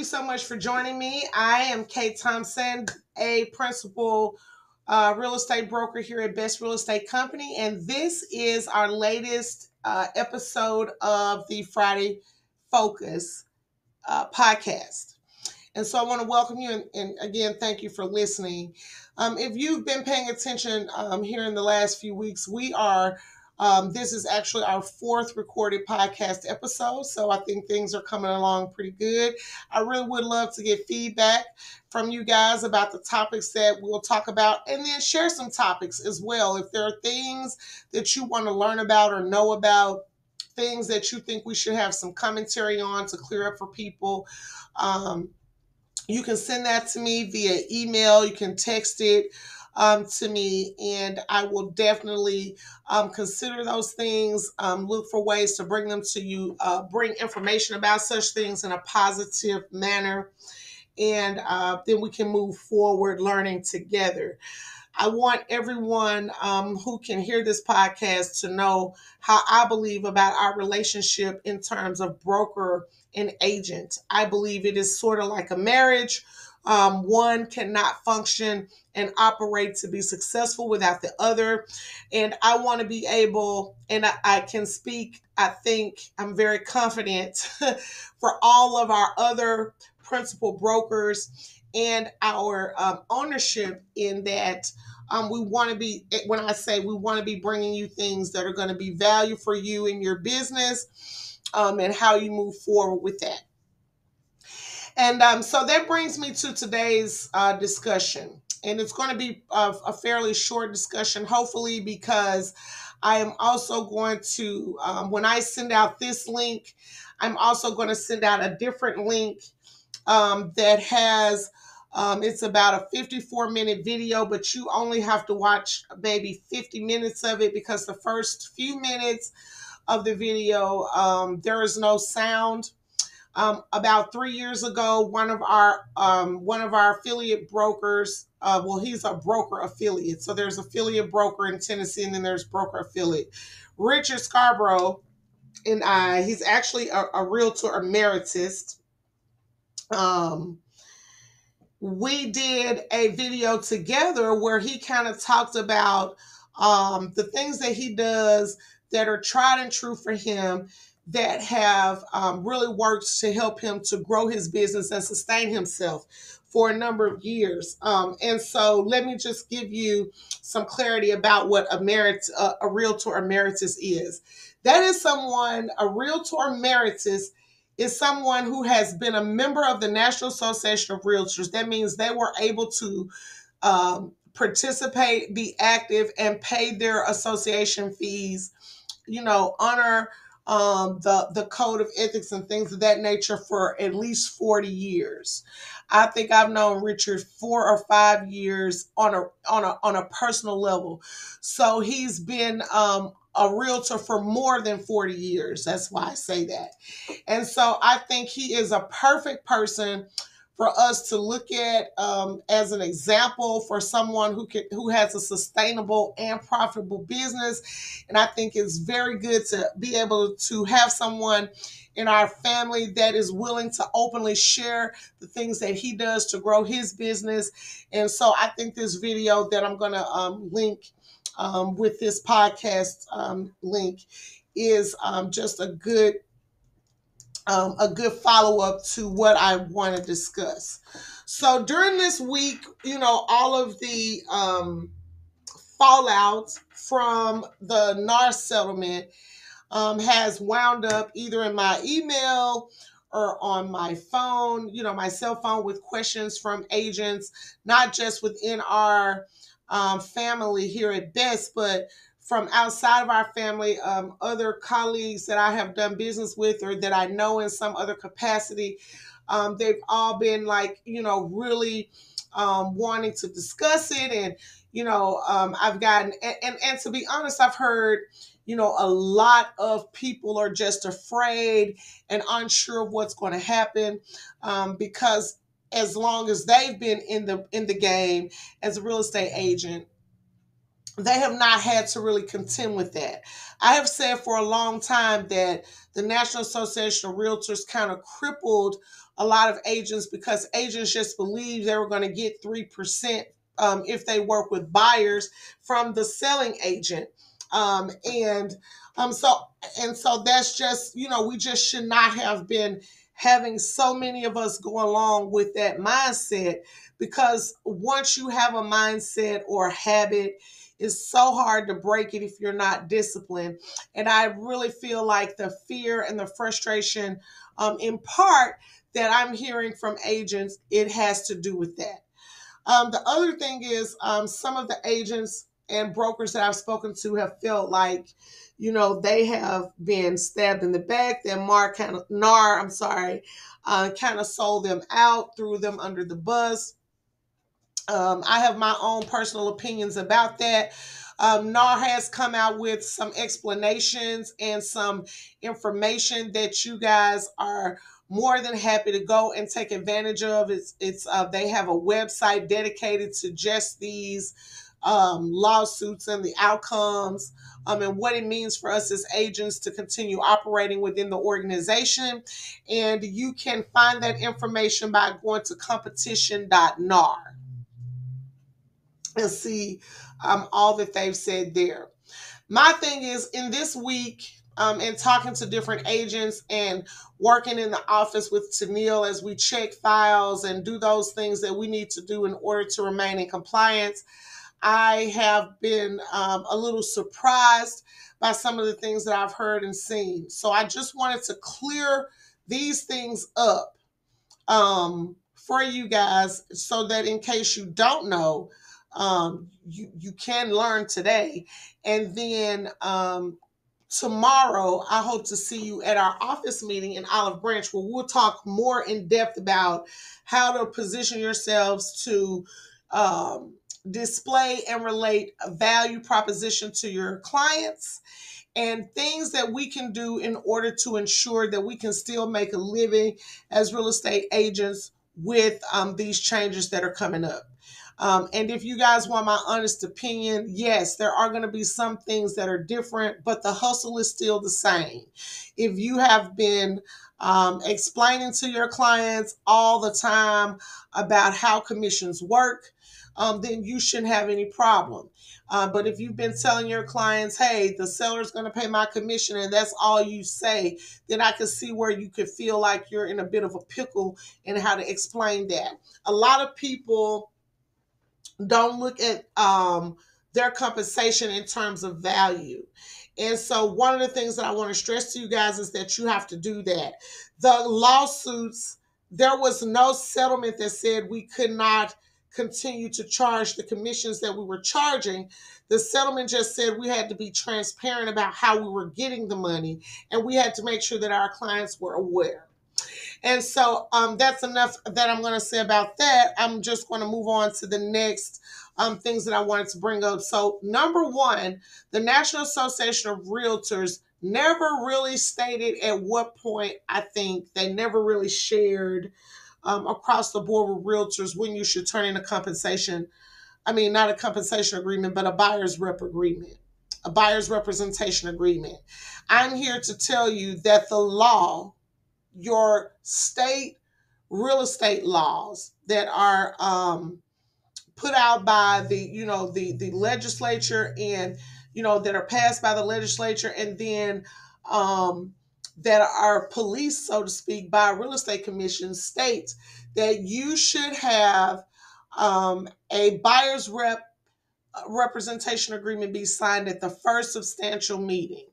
you so much for joining me. I am Kate Thompson, a principal real estate broker here at Best Real Estate Company, and this is our latest episode of the Friday Focus podcast. And so I want to welcome you and again, thank you for listening. If you've been paying attention here in the last few weeks, this is actually our fourth recorded podcast episode. So I think things are coming along pretty good. I really would love to get feedback from you guys about the topics that we'll talk about, and then share some topics as well. If there are things that you want to learn about or know about, things that you think we should have some commentary on to clear up for people, you can send that to me via email. You can text it to me, and I will definitely consider those things, look for ways to bring them to you, bring information about such things in a positive manner, and then we can move forward learning together. I want everyone who can hear this podcast to know how I believe about our relationship in terms of broker and agent. I believe it is sort of like a marriage. One cannot function and operate to be successful without the other. And I want to be able, and I can speak, I think I'm very confident for all of our other principal brokers and our ownership in that we want to be, when I say we want to be bringing you things that are going to be value for you in your business and how you move forward with that. And so that brings me to today's discussion. And it's going to be a fairly short discussion, hopefully, because I am also going to, when I send out this link, I'm also going to send out a different link that has, it's about a 54-minute video, but you only have to watch maybe 50 minutes of it, because the first few minutes of the video, there is no sound. About 3 years ago, one of our affiliate brokers, he's a broker affiliate. So there's affiliate broker in Tennessee, and then there's broker affiliate. Richard Scarbrough and he's actually a realtor emeritus. We did a video together where he kind of talked about the things that he does that are tried and true for him, that have really worked to help him to grow his business and sustain himself for a number of years. And so let me just give you some clarity about what a realtor emeritus is. That is a realtor emeritus is someone who has been a member of the National Association of Realtors. That means they were able to participate, be active, and pay their association fees, honor the code of ethics and things of that nature for at least 40 years. I think I've known Richard 4 or 5 years on a personal level. So he's been a realtor for more than 40 years. That's why I say that. And so I think he is a perfect person for us to look at as an example for someone who has a sustainable and profitable business. And I think it's very good to be able to have someone in our family that is willing to openly share the things that he does to grow his business. And so I think this video that I'm going to link with this podcast link is just a good follow-up to what I want to discuss. So during this week, all of the fallout from the NAR settlement has wound up either in my email or on my phone, my cell phone, with questions from agents, not just within our family here at Best, but from outside of our family, other colleagues that I have done business with or that I know in some other capacity. They've all been really wanting to discuss it. And, I've gotten, and to be honest, I've heard, a lot of people are just afraid and unsure of what's going to happen because as long as they've been in the game as a real estate agent, they have not had to really contend with that. I have said for a long time that the National Association of Realtors kind of crippled a lot of agents because agents just believed they were going to get 3% if they work with buyers from the selling agent. And so that's just, we just should not have been having so many of us go along with that mindset, because once you have a mindset or a habit, it's so hard to break it if you're not disciplined. And I really feel like the fear and the frustration, in part, that I'm hearing from agents, it has to do with that. The other thing is, some of the agents and brokers that I've spoken to have felt like, they have been stabbed in the back. That kind of sold them out, threw them under the bus. I have my own personal opinions about that. NAR has come out with some explanations and some information that you guys are more than happy to go and take advantage of. They have a website dedicated to just these lawsuits and the outcomes, and what it means for us as agents to continue operating within the organization. And you can find that information by going to competition.nar and see all that they've said there. My thing is, in this week, and talking to different agents and working in the office with Tennille as we check files and do those things that we need to do in order to remain in compliance, I have been a little surprised by some of the things that I've heard and seen. So I just wanted to clear these things up for you guys, so that in case you don't know, you can learn today. And then tomorrow, I hope to see you at our office meeting in Olive Branch, where we'll talk more in depth about how to position yourselves to display and relate a value proposition to your clients, and things that we can do in order to ensure that we can still make a living as real estate agents with these changes that are coming up. And if you guys want my honest opinion, yes, there are going to be some things that are different, but the hustle is still the same. If you have been explaining to your clients all the time about how commissions work, then you shouldn't have any problem. But if you've been telling your clients, hey, the seller's going to pay my commission, and that's all you say, then I can see where you could feel like you're in a bit of a pickle in how to explain that. A lot of people don't look at their compensation in terms of value. And so one of the things that I want to stress to you guys is that you have to do that. The lawsuits, there was no settlement that said we could not continue to charge the commissions that we were charging. The settlement just said we had to be transparent about how we were getting the money, and we had to make sure that our clients were aware. And so that's enough that I'm going to say about that. I'm just going to move on to the next things that I wanted to bring up. So number one, the National Association of Realtors never really stated at what point. I think they never really shared across the board with realtors when you should turn in a compensation. I mean, not a compensation agreement, but a buyer's rep agreement, a buyer's representation agreement. I'm here to tell you that the law, your state real estate laws that are put out by the legislature, and that are passed by the legislature, and then that are policed, so to speak, by real estate commission, states that you should have a buyer's representation agreement be signed at the first substantial meeting.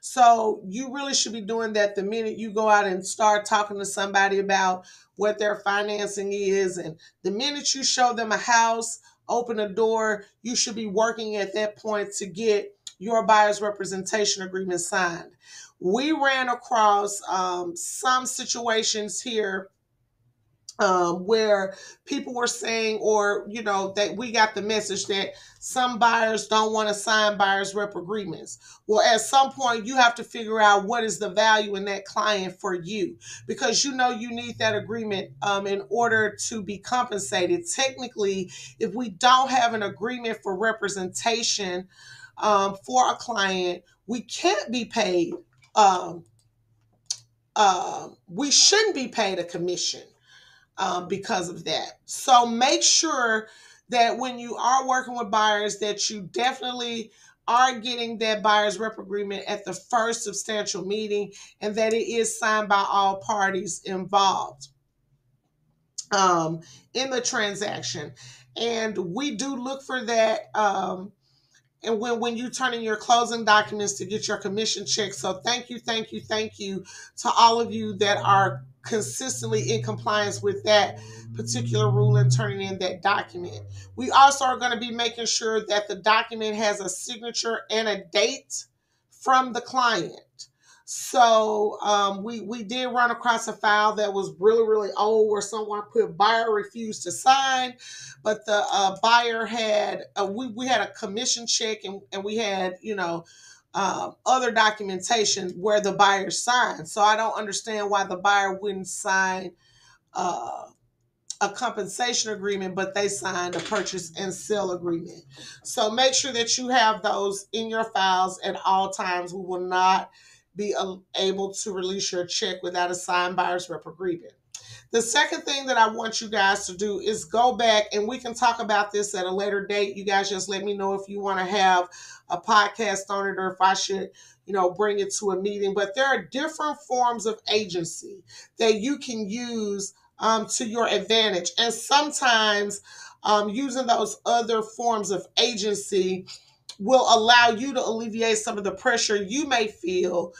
So you really should be doing that the minute you go out and start talking to somebody about what their financing is. And the minute you show them a house, open a door, you should be working at that point to get your buyer's representation agreement signed. We ran across some situations here where people were saying, or that we got the message that some buyers don't want to sign buyer's rep agreements. Well, at some point you have to figure out what is the value in that client for you, because you need that agreement in order to be compensated. Technically, if we don't have an agreement for representation for a client, we can't be paid. Um, we shouldn't be paid a commission because of that. So make sure that when you are working with buyers, that you definitely are getting that buyer's rep agreement at the first substantial meeting, and that it is signed by all parties involved in the transaction. And we do look for that. And when you turn in your closing documents to get your commission check. So thank you to all of you that are consistently in compliance with that particular rule and turning in that document. We also are going to be making sure that the document has a signature and a date from the client. So we did run across a file that was really old, where someone put buyer refused to sign, but the buyer had we had a commission check, and we had other documentation where the buyer signed. So I don't understand why the buyer wouldn't sign uh, a compensation agreement, but they signed a purchase and sale agreement. So make sure that you have those in your files at all times. We will not be able to release your check without a signed buyer's rep agreement. The second thing that I want you guys to do is go back, and we can talk about this at a later date. You guys just let me know if you want to have a podcast on it, or if I should, bring it to a meeting. But there are different forms of agency that you can use to your advantage. And sometimes using those other forms of agency will allow you to alleviate some of the pressure you may feel,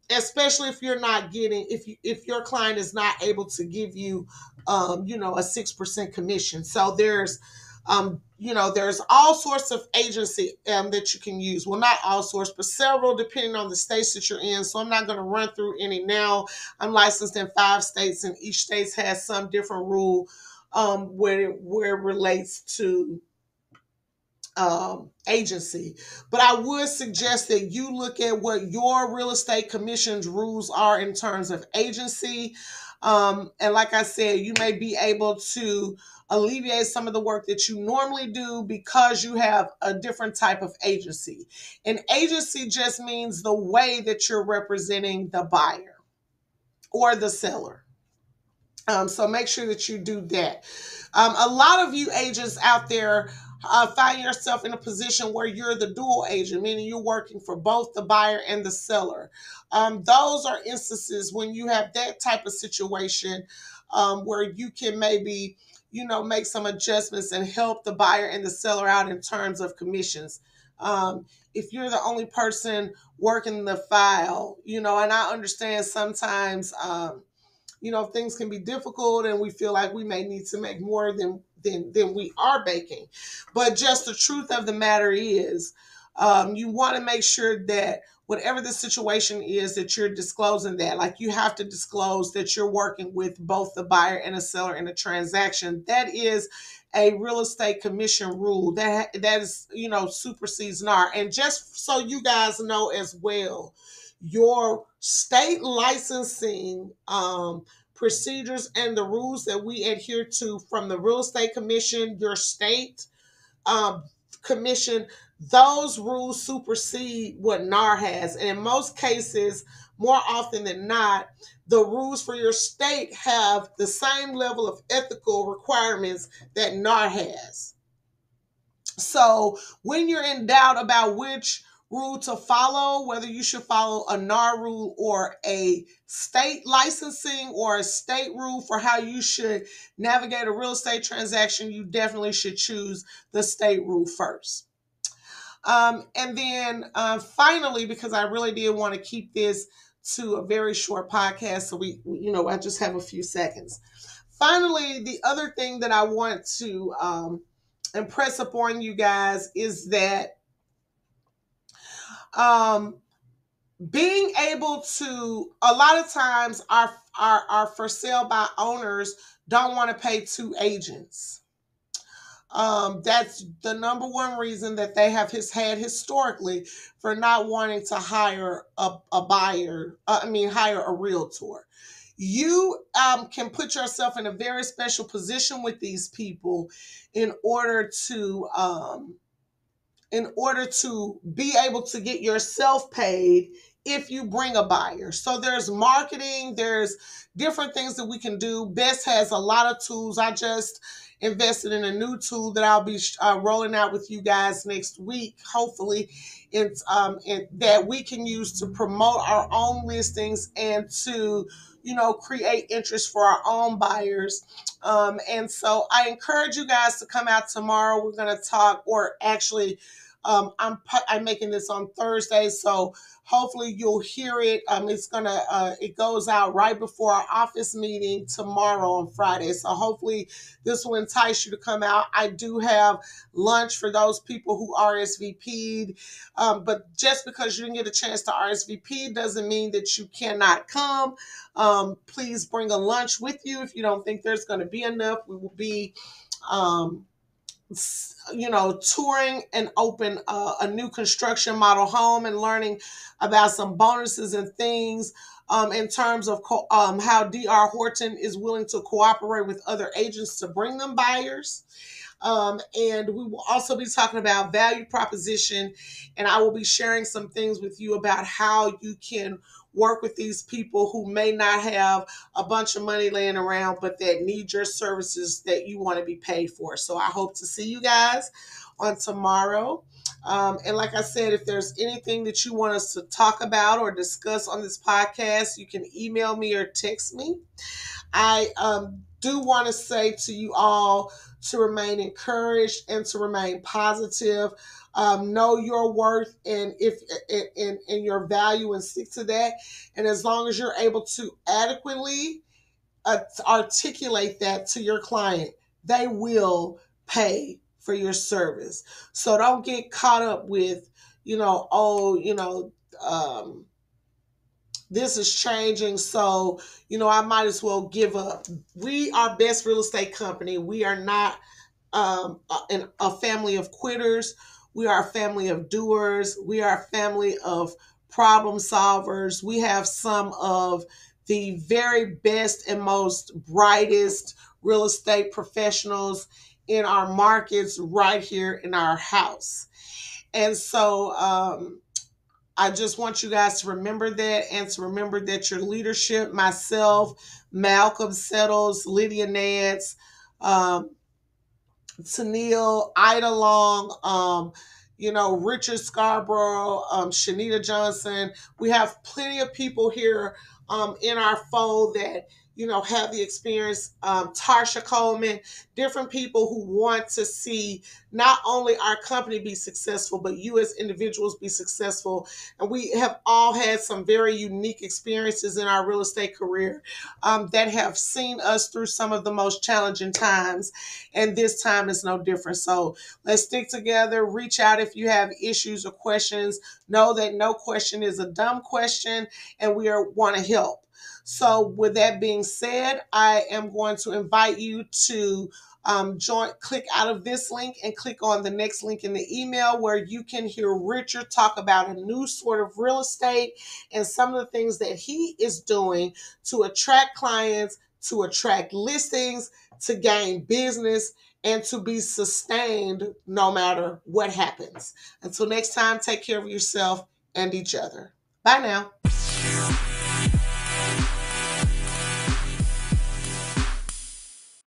especially if you're not getting, if your client is not able to give you, a 6% commission. So there's all sorts of agency that you can use. Well, not all sorts, but several, depending on the states that you're in. So I'm not going to run through any now. I'm licensed in 5 states, and each state has some different rule where it relates to agency. But I would suggest that you look at what your real estate commission's rules are in terms of agency. And like I said, you may be able to alleviate some of the work that you normally do because you have a different type of agency. And agency just means the way that you're representing the buyer or the seller. So make sure that you do that. A lot of you agents out there find yourself in a position where you're the dual agent, meaning you're working for both the buyer and the seller. Those are instances when you have that type of situation where you can maybe, make some adjustments and help the buyer and the seller out in terms of commissions. If you're the only person working the file, and I understand sometimes, things can be difficult, and we feel like we may need to make more than we are making. But just the truth of the matter is, you want to make sure that whatever the situation is, that you're disclosing that. Like, you have to disclose that you're working with both the buyer and the seller in a transaction. That is a real estate commission rule that is, supersedes NAR. And just so you guys know as well, your state licensing procedures and the rules that we adhere to from the real estate commission, your state commission, those rules supersede what NAR has. And in most cases, more often than not, the rules for your state have the same level of ethical requirements that NAR has. So when you're in doubt about which rule to follow, whether you should follow a NAR rule or a state licensing or a state rule for how you should navigate a real estate transaction, you definitely should choose the state rule first. And then finally, because I really did want to keep this to a very short podcast, so I just have a few seconds. Finally, the other thing that I want to impress upon you guys is that being able to, a lot of times our for sale by owners don't want to pay two agents. That's the number one reason that they have had historically for not wanting to hire a buyer. Hire a realtor. You can put yourself in a very special position with these people in order to be able to get yourself paid if you bring a buyer. So there's marketing, there's different things that we can do. Best has a lot of tools. I just invested in a new tool that I'll be rolling out with you guys next week. Hopefully, it's that we can use to promote our own listings and to create interest for our own buyers. And so I encourage you guys to come out tomorrow. We're going to talk, or actually, I'm making this on Thursday, so hopefully you'll hear it. It goes out right before our office meeting tomorrow on Friday. So hopefully this will entice you to come out. I do have lunch for those people who RSVP'd. But just because you didn't get a chance to RSVP doesn't mean that you cannot come. Please bring a lunch with you. If you don't think there's going to be enough, we will be touring and open a new construction model home and learning about some bonuses and things in terms of how DR Horton is willing to cooperate with other agents to bring them buyers. And we will also be talking about value proposition, and I will be sharing some things with you about how you can work with these people who may not have a bunch of money laying around, but that need your services that you want to be paid for. So I hope to see you guys on tomorrow. And like I said, if there's anything that you want us to talk about or discuss on this podcast, you can email me or text me. I do want to say to you all to remain encouraged and to remain positive. Know your worth and your value, and stick to that. And as long as you're able to adequately articulate that to your client, they will pay for your service. So don't get caught up with, this is changing, so I might as well give up. We are Best Real Estate Company. We are not a family of quitters. We are a family of doers. We are a family of problem solvers. We have some of the very best and most brightest real estate professionals in our markets right here in our house. And so I just want you guys to remember that, and to remember that your leadership, myself, Malcolm Settles, Lydia Nance, Tennille, Ida Long, Richard Scarbrough, Shanita Johnson. We have plenty of people here in our fold that have the experience. Tarsha Coleman, different people who want to see not only our company be successful, but you as individuals be successful. And we have all had some very unique experiences in our real estate career that have seen us through some of the most challenging times. And this time is no different. So let's stick together. Reach out if you have issues or questions. Know that no question is a dumb question, and we want to help. So with that being said, I am going to invite you to click out of this link and click on the next link in the email, where you can hear Richard talk about a new sort of real estate and some of the things that he is doing to attract clients, to attract listings, to gain business, and to be sustained no matter what happens. Until next time, take care of yourself and each other. Bye now.